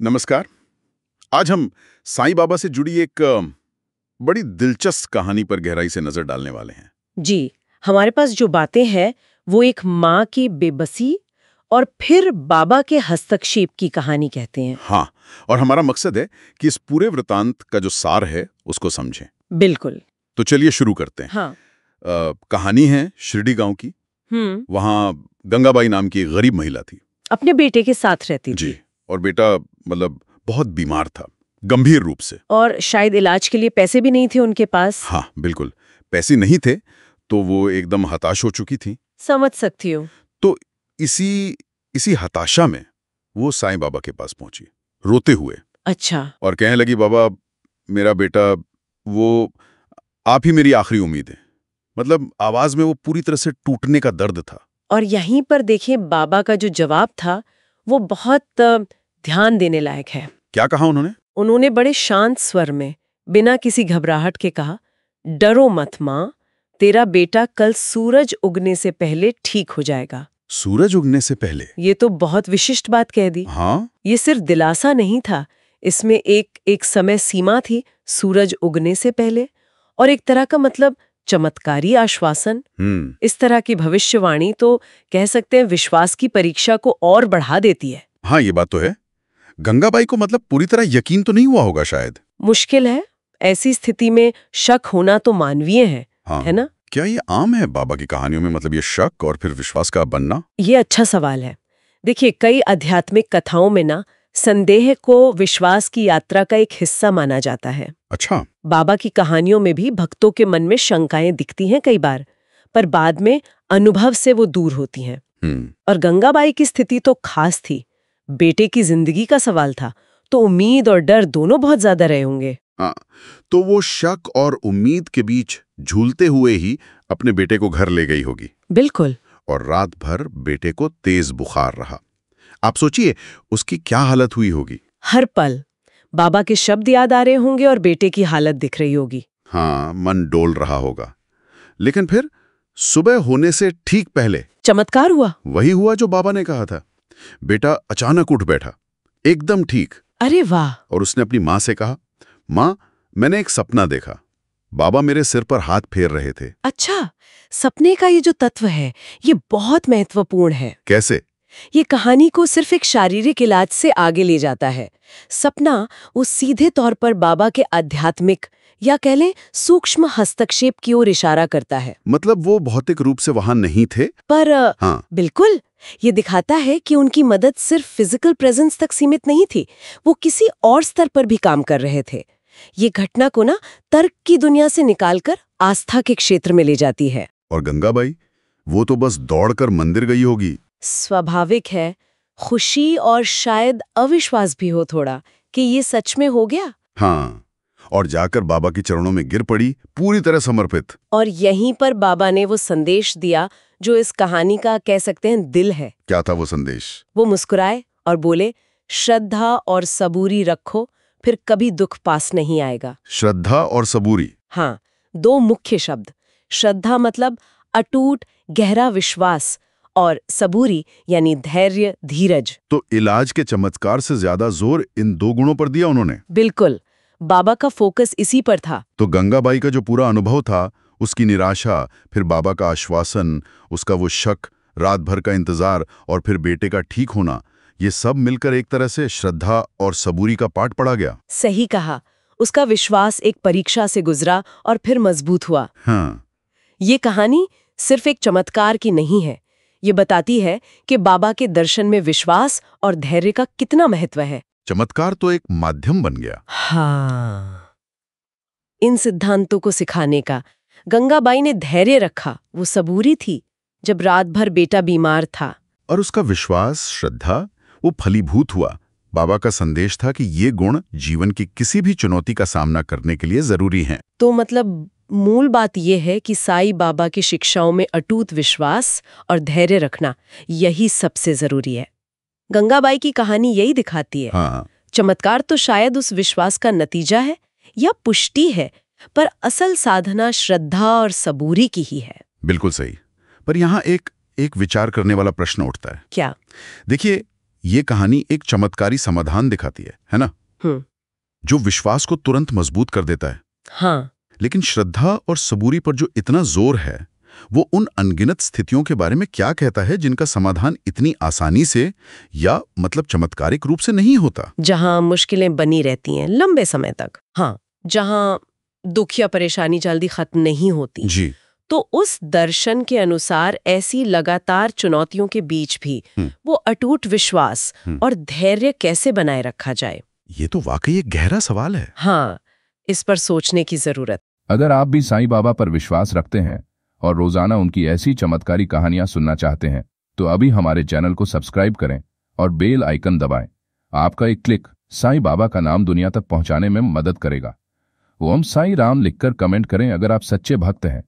नमस्कार। आज हम साईं बाबा से जुड़ी एक बड़ी दिलचस्प कहानी पर गहराई से नजर डालने वाले हैं। जी, हमारे पास जो बातें हैं वो एक माँ की बेबसी और फिर बाबा के हस्तक्षेप की कहानी कहते हैं। हाँ, और हमारा मकसद है कि इस पूरे वृतांत का जो सार है उसको समझें। बिल्कुल। तो चलिए शुरू करते हैं। हाँ। कहानी है शिरडी गांव की। वहाँ गंगाबाई नाम की एक गरीब महिला थी। अपने बेटे के साथ रहती थी। जी, और बेटा मतलब बहुत बीमार था, गंभीर रूप से। और शायद इलाज के लिए पैसे भी नहीं थे उनके पास। हाँ बिल्कुल, पैसे नहीं थे तो वो एकदम हताश हो चुकी थी। समझ सकती हूँ। तो इसी हताशा में वो साईं बाबा के पास पहुंची, रोते हुए। अच्छा। और कहने लगी, बाबा मेरा बेटा, वो आप ही मेरी आखिरी उम्मीद है। मतलब आवाज में वो पूरी तरह से टूटने का दर्द था। और यहीं पर देखें बाबा का जो जवाब था वो बहुत ध्यान देने लायक है। क्या कहा उन्होंने? उन्होंने बड़े शांत स्वर में बिना किसी घबराहट के कहा, डरो मत माँ, तेरा बेटा कल सूरज उगने से पहले ठीक हो जाएगा। सूरज उगने से पहले? ये तो बहुत विशिष्ट बात कह दी। हाँ, ये सिर्फ दिलासा नहीं था, इसमें एक समय सीमा थी, सूरज उगने से पहले, और एक तरह का मतलब चमत्कारी आश्वासन। इस तरह की भविष्यवाणी तो कह सकते हैं विश्वास की परीक्षा को और बढ़ा देती है। हाँ ये बात तो है। गंगाबाई को मतलब पूरी तरह यकीन तो नहीं हुआ होगा शायद। मुश्किल है, ऐसी स्थिति में शक होना तो मानवीय है। हाँ, है ना? क्या ये आम है बाबा की कहानियों में, मतलब ये शक और फिर विश्वास का बनना? ये अच्छा सवाल है। देखिए, कई आध्यात्मिक कथाओं में ना संदेह को विश्वास की यात्रा का एक हिस्सा माना जाता है। अच्छा। बाबा की कहानियों में भी भक्तों के मन में शंकाएं दिखती हैं कई बार, पर बाद में अनुभव से वो दूर होती हैं। और गंगाबाई की स्थिति तो खास थी। बेटे की जिंदगी का सवाल था, तो उम्मीद और डर दोनों बहुत ज्यादा रहे होंगे। हाँ, तो वो शक और उम्मीद के बीच झूलते हुए ही अपने बेटे को घर ले गई होगी। बिल्कुल। और रात भर बेटे को तेज बुखार रहा। आप सोचिए उसकी क्या हालत हुई होगी। हर पल बाबा के शब्द याद आ रहे होंगे और बेटे की हालत दिख रही होगी। हाँ, मन डोल रहा होगा। लेकिन फिर सुबह होने से ठीक पहले चमत्कार हुआ। वही हुआ जो बाबा ने कहा था। बेटा अचानक उठ बैठा, एकदम ठीक। अरे वाह! और उसने अपनी माँ से कहा, माँ मैंने एक सपना देखा, बाबा मेरे सिर पर हाथ फेर रहे थे। अच्छा, सपने का ये जो तत्व है ये बहुत महत्वपूर्ण है। कैसे? ये कहानी को सिर्फ एक शारीरिक इलाज से आगे ले जाता है। सपना वो सीधे तौर पर बाबा के आध्यात्मिक या कह लें सूक्ष्म हस्तक्षेप की ओर इशारा करता है। मतलब वो भौतिक रूप से वहां नहीं थे, पर हाँ, बिल्कुल ये दिखाता है कि उनकी मदद सिर्फ फिजिकल प्रेजेंस तक सीमित नहीं थी, वो किसी और स्तर पर भी काम कर रहे थे। ये घटना को ना तर्क की दुनिया से निकालकर आस्था के क्षेत्र में ले जाती है। और गंगाबाई, वो तो बस दौड़कर मंदिर गई होगी। स्वाभाविक है, खुशी और शायद अविश्वास भी हो थोड़ा कि ये सच में हो गया। हाँ, और जाकर बाबा के चरणों में गिर पड़ी, पूरी तरह समर्पित। और यहीं पर बाबा ने वो संदेश दिया जो इस कहानी का कह सकते हैं दिल है। क्या था वो संदेश? वो मुस्कुराए और बोले, श्रद्धा और सबूरी रखो, फिर कभी दुख पास नहीं आएगा। श्रद्धा और सबूरी? हाँ, दो मुख्य शब्द। श्रद्धा मतलब अटूट गहरा विश्वास, और सबूरी यानी धैर्य धीरज। तो इलाज के चमत्कार से ज्यादा जोर इन दो गुणों पर दिया उन्होंने। बिल्कुल, बाबा का फोकस इसी पर था। तो गंगाबाई का जो पूरा अनुभव था, उसकी निराशा, फिर बाबा का आश्वासन, उसका वो शक, रात भर का इंतजार और फिर बेटे का ठीक होना, ये सब मिलकर एक तरह से श्रद्धा और सबूरी का पाठ पढ़ा गया। सही कहा। उसका विश्वास एक परीक्षा से गुजरा और फिर मजबूत हुआ। हाँ, ये कहानी सिर्फ एक चमत्कार की नहीं है, ये बताती है कि बाबा के दर्शन में विश्वास और धैर्य का कितना महत्व है। चमत्कार तो एक माध्यम बन गया। हाँ, इन सिद्धांतों को सिखाने का। गंगाबाई ने धैर्य रखा, वो सबूरी थी जब रात भर बेटा बीमार था। और उसका विश्वास, श्रद्धा, वो फलीभूत हुआ। बाबा का संदेश था कि ये गुण जीवन की किसी भी चुनौती का सामना करने के लिए जरूरी हैं। तो मतलब मूल बात यह है कि साईं बाबा की शिक्षाओं में अटूट विश्वास और धैर्य रखना, यही सबसे जरूरी है। गंगाबाई की कहानी यही दिखाती है। हाँ। चमत्कार तो शायद उस विश्वास का नतीजा है या पुष्टि है, पर असल साधना श्रद्धा और सबूरी की ही है। बिल्कुल सही। पर यहाँ एक विचार करने वाला प्रश्न उठता है। क्या? देखिए, ये कहानी एक चमत्कारी समाधान दिखाती है ना? जो विश्वास को तुरंत मजबूत कर देता है। हाँ। लेकिन श्रद्धा और सबूरी पर जो इतना जोर है, वो उन अनगिनत स्थितियों के बारे में क्या कहता है जिनका समाधान इतनी आसानी से या मतलब चमत्कारिक रूप से नहीं होता? जहां मुश्किलें बनी रहती हैं लंबे समय तक। हाँ, जहां दुख या परेशानी जल्दी खत्म नहीं होती जी। तो उस दर्शन के अनुसार ऐसी लगातार चुनौतियों के बीच भी वो अटूट विश्वास और धैर्य कैसे बनाए रखा जाए? ये तो वाकई एक गहरा सवाल है। हाँ, इस पर सोचने की जरूरत। अगर आप भी साईं बाबा पर विश्वास रखते हैं और रोजाना उनकी ऐसी चमत्कारी कहानियां सुनना चाहते हैं तो अभी हमारे चैनल को सब्सक्राइब करें और बेल आइकन दबाएं। आपका एक क्लिक साईं बाबा का नाम दुनिया तक पहुंचाने में मदद करेगा। ओम साईं राम लिखकर कमेंट करें अगर आप सच्चे भक्त हैं।